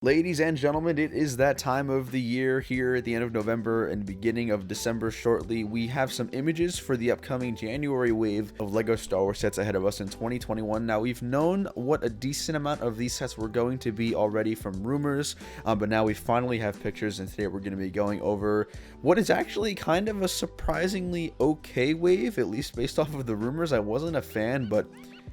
Ladies and gentlemen, it is that time of the year here at the end of November and beginning of December shortly. We have some images for the upcoming January wave of LEGO Star Wars sets ahead of us in 2021. Now, we've known what a decent amount of these sets were going to be already from rumors, but now we finally have pictures, and today we're going to be going over what is actually kind of a surprisingly okay wave, at least based off of the rumors. I wasn't a fan, but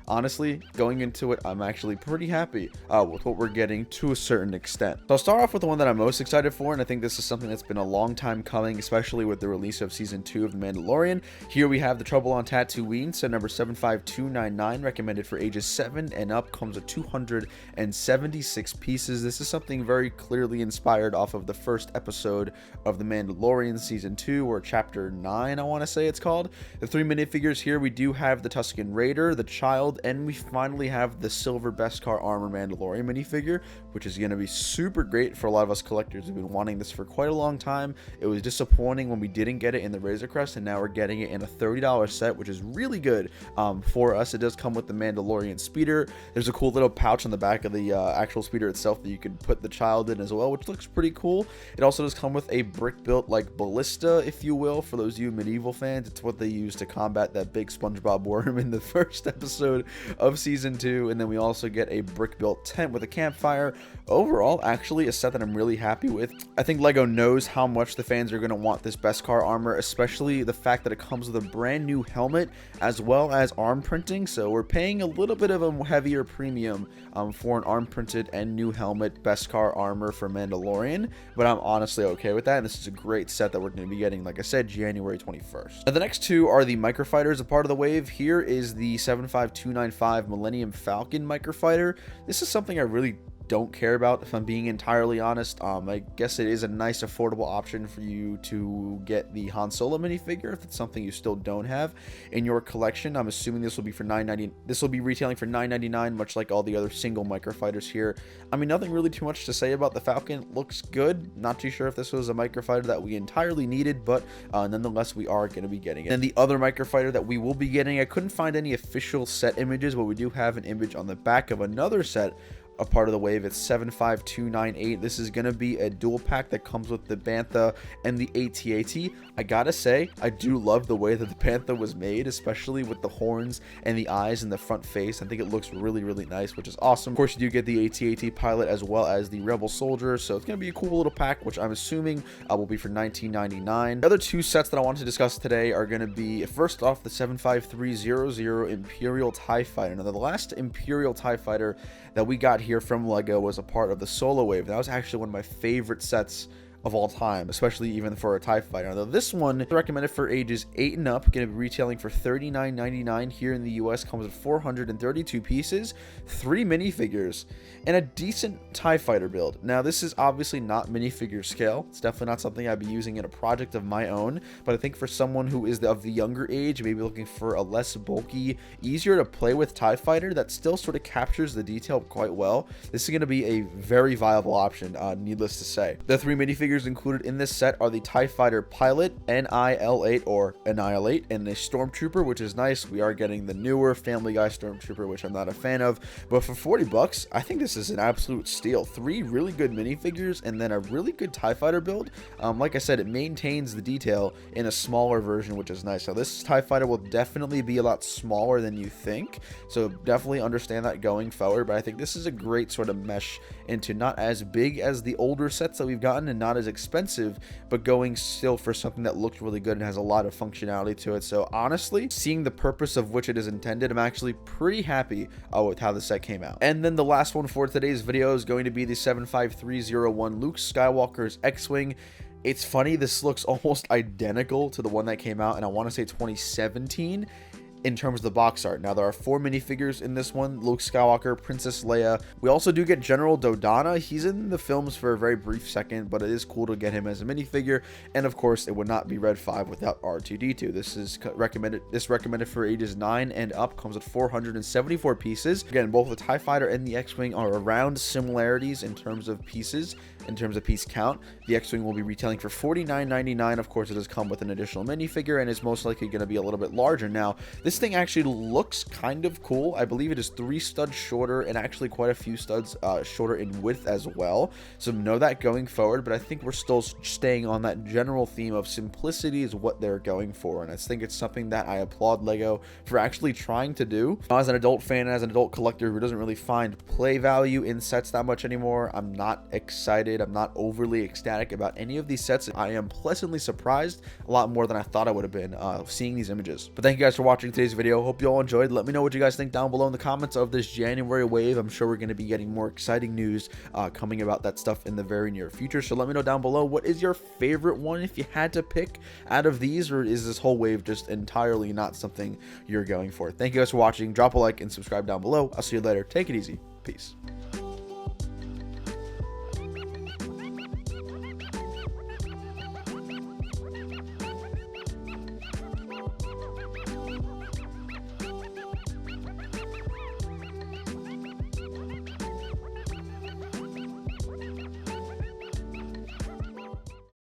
honestly, going into it, I'm actually pretty happy with what we're getting to a certain extent. So I'll start off with the one that I'm most excited for, and I think this is something that's been a long time coming, especially with the release of Season 2 of The Mandalorian. Here we have the Trouble on Tatooine, set number 75299, recommended for ages 7 and up, comes with 276 pieces. This is something very clearly inspired off of the first episode of The Mandalorian Season 2, or Chapter 9, I want to say it's called. The three minifigures here, we do have the Tusken Raider, the Child, and we finally have the silver Beskar Armor Mandalorian minifigure, which is going to be super great for a lot of us collectors who've been wanting this for quite a long time. It was disappointing when we didn't get it in the Razor Crest, and now we're getting it in a $30 set, which is really good for us. It does come with the Mandalorian speeder. There's a cool little pouch on the back of the actual speeder itself that you can put the child in as well, which looks pretty cool. It also does come with a brick built like ballista, if you will, for those of you medieval fans. It's what they use to combat that big SpongeBob worm in the first episode of Season 2, and then we also get a brick built tent with a campfire. Overall, actually a set that I'm really happy with. I think LEGO knows how much the fans are going to want this Beskar armor, especially the fact that it comes with a brand new helmet as well as arm printing, so we're paying a little bit of a heavier premium for an arm printed and new helmet Beskar armor for Mandalorian, but I'm honestly okay with that, and this is a great set that we're going to be getting, like I said, January 21st. Now, the next two are the microfighters, a part of the wave. Here is the 75295 Millennium Falcon microfighter. This is something I really don't care about, if I'm being entirely honest. I guess it is a nice affordable option for you to get the Han Solo minifigure if it's something you still don't have in your collection. I'm assuming this will be for $9.90. This will be retailing for $9.99, much like all the other single microfighters here. I mean, nothing really too much to say about the Falcon. Looks good. Not too sure if this was a microfighter that we entirely needed, but nonetheless, we are going to be getting it. And the other microfighter that we will be getting, I couldn't find any official set images, but we do have an image on the back of another set, a part of the wave. It's 75298. This is going to be a dual pack that comes with the Panther and the AT-AT. I gotta say, I do love the way that the Panther was made, especially with the horns and the eyes and the front face. I think it looks really, really nice, which is awesome. Of course, you do get the AT-AT pilot as well as the Rebel Soldier, so it's going to be a cool little pack, which I'm assuming will be for $19.99. The other two sets that I want to discuss today are going to be, first off, the 75300 Imperial Tie Fighter. Now, the last Imperial Tie Fighter that we got here from LEGO was a part of the Solo Wave. That was actually one of my favorite sets of all time, especially even for a TIE fighter. Now, this one is recommended for ages 8 and up, going to be retailing for $39.99 here in the US, comes with 432 pieces, 3 minifigures, and a decent TIE fighter build. Now, this is obviously not minifigure scale. It's definitely not something I'd be using in a project of my own, but I think for someone who is of the younger age, maybe looking for a less bulky, easier to play with TIE fighter that still sort of captures the detail quite well, this is going to be a very viable option, needless to say. The 3 minifigures included in this set are the TIE Fighter Pilot, NIL-8 or Annihilate, and a Stormtrooper, which is nice. We are getting the newer Family Guy Stormtrooper, which I'm not a fan of, but for 40 bucks, I think this is an absolute steal. 3 really good minifigures and then a really good TIE Fighter build. Like I said, it maintains the detail in a smaller version, which is nice. Now, this TIE Fighter will definitely be a lot smaller than you think, so definitely understand that going forward, but I think this is a great sort of mesh into not as big as the older sets that we've gotten and not as expensive, but going still for something that looks really good and has a lot of functionality to it. So honestly, seeing the purpose of which it is intended, I'm actually pretty happy with how the set came out. And then the last one for today's video is going to be the 75301 Luke Skywalker's X-Wing. It's funny, this looks almost identical to the one that came out, and I want to say 2017 in terms of the box art. Now, there are 4 minifigures in this one: Luke Skywalker, Princess Leia. We also do get General Dodonna. He's in the films for a very brief second, but it is cool to get him as a minifigure. And of course, it would not be Red 5 without R2-D2. This is recommended for ages 9 and up, comes with 474 pieces. Again, both the TIE Fighter and the X-Wing are around similarities in terms of pieces, in terms of piece count. The X-Wing will be retailing for $49.99. Of course, it does come with an additional minifigure and is most likely going to be a little bit larger. Now, This thing actually looks kind of cool. I believe it is 3 studs shorter and actually quite a few studs shorter in width as well. So know that going forward, but I think we're still staying on that general theme of simplicity is what they're going for. And I think it's something that I applaud LEGO for actually trying to do. As an adult fan, as an adult collector who doesn't really find play value in sets that much anymore, I'm not excited. I'm not overly ecstatic about any of these sets. I am pleasantly surprised a lot more than I thought I would have been seeing these images. But thank you guys for watching today's video. Hope you all enjoyed. Let me know what you guys think down below in the comments of this January wave. I'm sure we're going to be getting more exciting news coming about that stuff in the very near future. So let me know down below, what is your favorite one if you had to pick out of these, or is this whole wave just entirely not something you're going for? Thank you guys for watching. Drop a like and subscribe down below. I'll see you later. Take it easy. Peace.